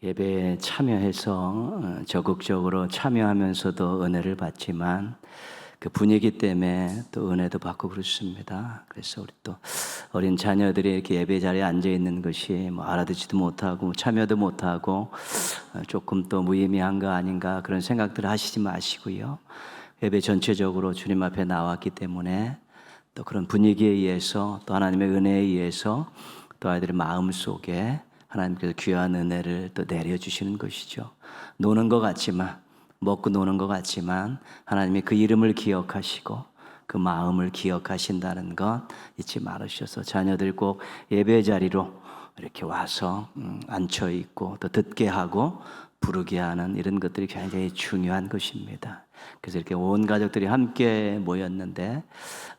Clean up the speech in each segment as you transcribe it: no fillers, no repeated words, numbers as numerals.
예배에 참여해서 적극적으로 참여하면서도 은혜를 받지만 그 분위기 때문에 또 은혜도 받고 그렇습니다. 그래서 우리 또 어린 자녀들이 이렇게 예배 자리에 앉아 있는 것이 뭐 알아듣지도 못하고 참여도 못하고 조금 또 무의미한 거 아닌가 그런 생각들을 하시지 마시고요. 예배 전체적으로 주님 앞에 나왔기 때문에 또 그런 분위기에 의해서 또 하나님의 은혜에 의해서 또 아이들의 마음 속에 하나님께서 귀한 은혜를 또 내려주시는 것이죠. 노는 것 같지만, 먹고 노는 것 같지만 하나님이 그 이름을 기억하시고 그 마음을 기억하신다는 것 잊지 말으셔서 자녀들 꼭 예배 자리로 이렇게 와서 앉혀 있고 또 듣게 하고 부르게 하는 이런 것들이 굉장히 중요한 것입니다. 그래서 이렇게 온 가족들이 함께 모였는데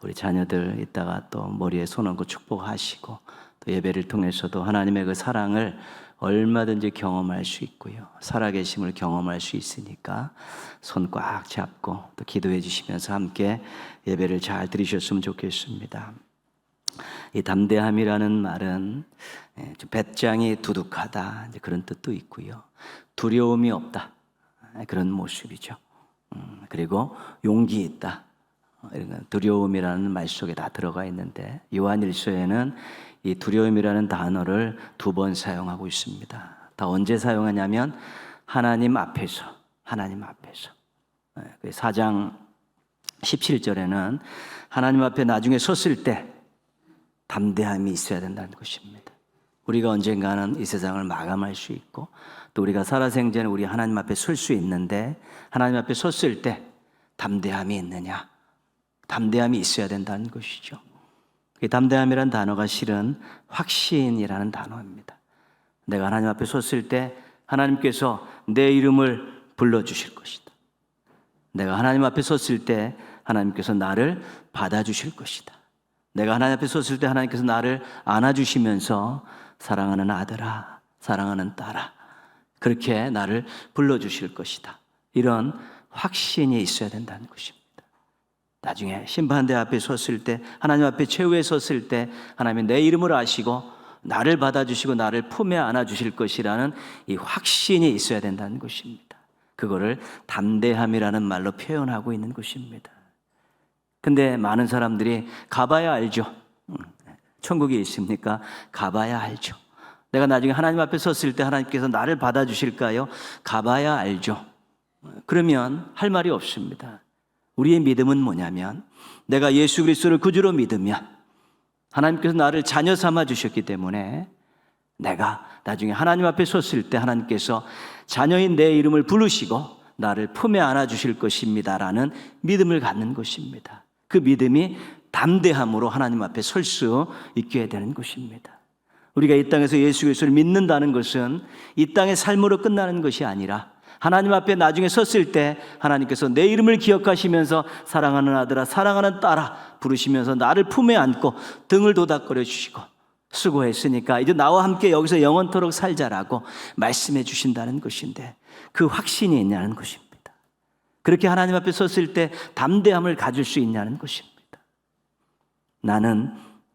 우리 자녀들 이따가 또 머리에 손 얹고 축복하시고 또 예배를 통해서도 하나님의 그 사랑을 얼마든지 경험할 수 있고요. 살아계심을 경험할 수 있으니까 손 꽉 잡고 또 기도해 주시면서 함께 예배를 잘 드리셨으면 좋겠습니다. 이 담대함이라는 말은 배짱이 두둑하다 이제 그런 뜻도 있고요. 두려움이 없다 그런 모습이죠. 그리고 용기 있다. 두려움이라는 말 속에 다 들어가 있는데 요한일서에는 이 두려움이라는 단어를 2번 사용하고 있습니다. 다 언제 사용하냐면 하나님 앞에서 4장 17절에는 하나님 앞에 나중에 섰을 때 담대함이 있어야 된다는 것입니다. 우리가 언젠가는 이 세상을 마감할 수 있고 또 우리가 살아생전에 우리 하나님 앞에 설 수 있는데 하나님 앞에 섰을 때 담대함이 있느냐? 담대함이 있어야 된다는 것이죠. 이 담대함이라는 단어가 실은 확신이라는 단어입니다. 내가 하나님 앞에 섰을 때 하나님께서 내 이름을 불러주실 것이다. 내가 하나님 앞에 섰을 때 하나님께서 나를 받아주실 것이다. 내가 하나님 앞에 섰을 때 하나님께서 나를 안아주시면서 사랑하는 아들아, 사랑하는 딸아 그렇게 나를 불러주실 것이다. 이런 확신이 있어야 된다는 것입니다. 나중에 심판대 앞에 섰을 때 하나님 앞에 최후에 섰을 때 하나님이 내 이름을 아시고 나를 받아주시고 나를 품에 안아주실 것이라는 이 확신이 있어야 된다는 것입니다. 그거를 담대함이라는 말로 표현하고 있는 것입니다. 근데 많은 사람들이 가봐야 알죠. 천국이 있습니까? 가봐야 알죠. 내가 나중에 하나님 앞에 섰을 때 하나님께서 나를 받아주실까요? 가봐야 알죠. 그러면 할 말이 없습니다. 우리의 믿음은 뭐냐면 내가 예수 그리스도를 구주로 믿으면 하나님께서 나를 자녀 삼아 주셨기 때문에 내가 나중에 하나님 앞에 섰을 때 하나님께서 자녀인 내 이름을 부르시고 나를 품에 안아 주실 것입니다라는 믿음을 갖는 것입니다. 그 믿음이 담대함으로 하나님 앞에 설 수 있게 되는 것입니다. 우리가 이 땅에서 예수 그리스도를 믿는다는 것은 이 땅의 삶으로 끝나는 것이 아니라 하나님 앞에 나중에 섰을 때 하나님께서 내 이름을 기억하시면서 사랑하는 아들아 사랑하는 딸아 부르시면서 나를 품에 안고 등을 도닥거려 주시고 수고했으니까 이제 나와 함께 여기서 영원토록 살자라고 말씀해 주신다는 것인데 그 확신이 있냐는 것입니다. 그렇게 하나님 앞에 섰을 때 담대함을 가질 수 있냐는 것입니다. 나는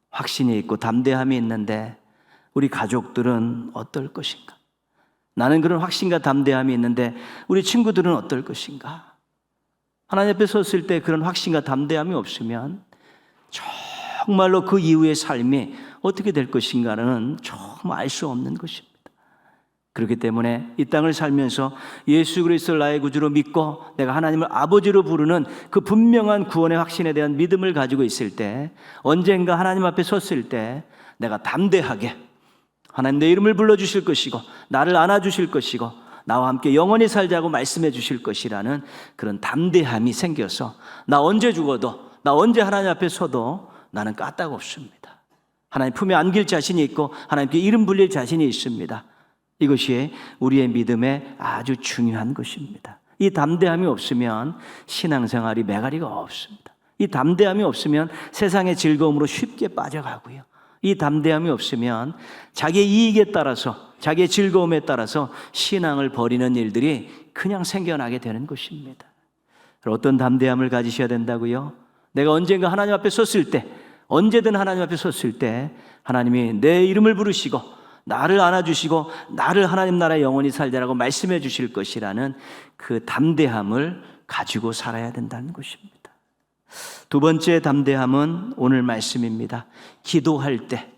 확신이 있고 담대함이 있는데 우리 가족들은 어떨 것인가? 나는 그런 확신과 담대함이 있는데 우리 친구들은 어떨 것인가? 하나님 앞에 섰을 때 그런 확신과 담대함이 없으면 정말로 그 이후의 삶이 어떻게 될 것인가는 정말 알 수 없는 것입니다. 그렇기 때문에 이 땅을 살면서 예수 그리스도를 나의 구주로 믿고 내가 하나님을 아버지로 부르는 그 분명한 구원의 확신에 대한 믿음을 가지고 있을 때 언젠가 하나님 앞에 섰을 때 내가 담대하게 하나님 내 이름을 불러주실 것이고 나를 안아주실 것이고 나와 함께 영원히 살자고 말씀해 주실 것이라는 그런 담대함이 생겨서 나 언제 죽어도 나 언제 하나님 앞에 서도 나는 까딱없습니다. 하나님 품에 안길 자신이 있고 하나님께 이름 불릴 자신이 있습니다. 이것이 우리의 믿음의 아주 중요한 것입니다. 이 담대함이 없으면 신앙생활이 매가리가 없습니다. 이 담대함이 없으면 세상의 즐거움으로 쉽게 빠져가고요. 이 담대함이 없으면 자기의 이익에 따라서 자기의 즐거움에 따라서 신앙을 버리는 일들이 그냥 생겨나게 되는 것입니다. 어떤 담대함을 가지셔야 된다고요? 내가 언젠가 하나님 앞에 섰을 때 언제든 하나님 앞에 섰을 때 하나님이 내 이름을 부르시고 나를 안아주시고 나를 하나님 나라에 영원히 살리라고 말씀해 주실 것이라는 그 담대함을 가지고 살아야 된다는 것입니다. 두 번째 담대함은 오늘 말씀입니다. 기도할 때,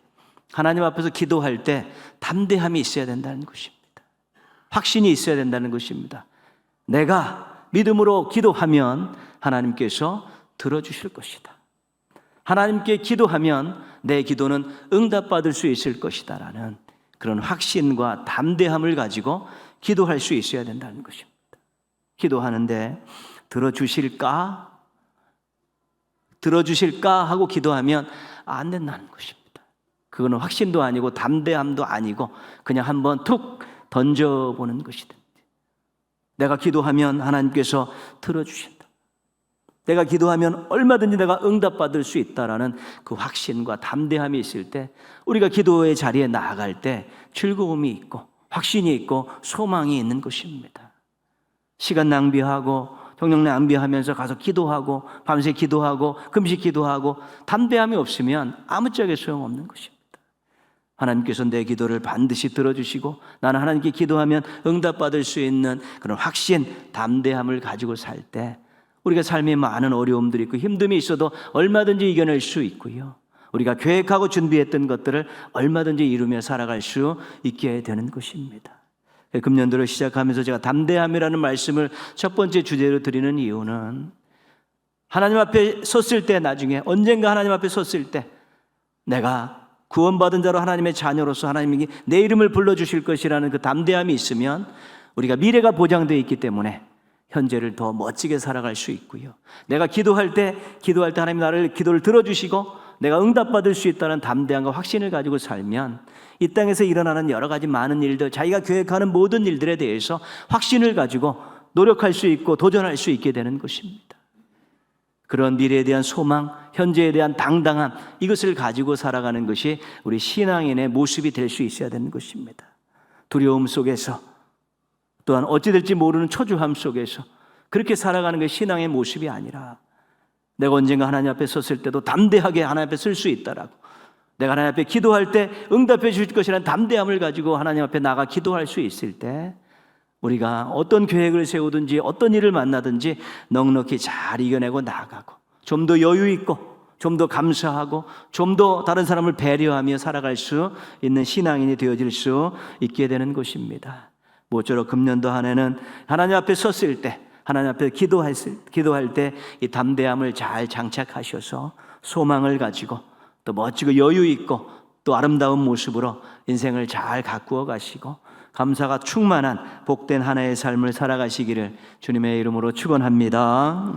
하나님 앞에서 기도할 때 담대함이 있어야 된다는 것입니다. 확신이 있어야 된다는 것입니다. 내가 믿음으로 기도하면 하나님께서 들어주실 것이다. 하나님께 기도하면 내 기도는 응답받을 수 있을 것이다 라는 그런 확신과 담대함을 가지고 기도할 수 있어야 된다는 것입니다. 기도하는데 들어주실까 하고 기도하면 안 된다는 것입니다. 그거는 확신도 아니고 담대함도 아니고 그냥 한번 툭 던져보는 것이다. 내가 기도하면 하나님께서 들어주신다. 내가 기도하면 얼마든지 내가 응답받을 수 있다라는 그 확신과 담대함이 있을 때 우리가 기도의 자리에 나아갈 때 즐거움이 있고 확신이 있고 소망이 있는 것입니다. 시간 낭비하고 정력 낭비하면서 가서 기도하고 밤새 기도하고 금식 기도하고 담대함이 없으면 아무짝에 소용없는 것입니다. 하나님께서 내 기도를 반드시 들어주시고 나는 하나님께 기도하면 응답받을 수 있는 그런 확신, 담대함을 가지고 살 때 우리가 삶에 많은 어려움들이 있고 힘듦이 있어도 얼마든지 이겨낼 수 있고요. 우리가 계획하고 준비했던 것들을 얼마든지 이루며 살아갈 수 있게 되는 것입니다. 금년도를 시작하면서 제가 담대함이라는 말씀을 첫 번째 주제로 드리는 이유는 하나님 앞에 섰을 때 나중에 언젠가 하나님 앞에 섰을 때 내가 구원받은 자로 하나님의 자녀로서 하나님이 내 이름을 불러주실 것이라는 그 담대함이 있으면 우리가 미래가 보장되어 있기 때문에 현재를 더 멋지게 살아갈 수 있고요. 내가 기도할 때 하나님 나를 기도를 들어주시고 내가 응답받을 수 있다는 담대함과 확신을 가지고 살면 이 땅에서 일어나는 여러 가지 많은 일들, 자기가 계획하는 모든 일들에 대해서 확신을 가지고 노력할 수 있고 도전할 수 있게 되는 것입니다. 그런 미래에 대한 소망, 현재에 대한 당당함, 이것을 가지고 살아가는 것이 우리 신앙인의 모습이 될 수 있어야 되는 것입니다. 두려움 속에서 또한 어찌 될지 모르는 초조함 속에서 그렇게 살아가는 게 신앙의 모습이 아니라 내가 언젠가 하나님 앞에 섰을 때도 담대하게 하나님 앞에 설 수 있다라고, 내가 하나님 앞에 기도할 때 응답해 주실 것이라는 담대함을 가지고 하나님 앞에 나가 기도할 수 있을 때 우리가 어떤 계획을 세우든지 어떤 일을 만나든지 넉넉히 잘 이겨내고 나아가고 좀 더 여유 있고 좀 더 감사하고 좀 더 다른 사람을 배려하며 살아갈 수 있는 신앙인이 되어질 수 있게 되는 것입니다. 모쪼록 금년도 한 해는 하나님 앞에 섰을 때, 하나님 앞에 기도할 때 이 담대함을 잘 장착하셔서 소망을 가지고 또 멋지고 여유 있고 또 아름다운 모습으로 인생을 잘 가꾸어 가시고 감사가 충만한 복된 한 해의 삶을 살아가시기를 주님의 이름으로 축원합니다.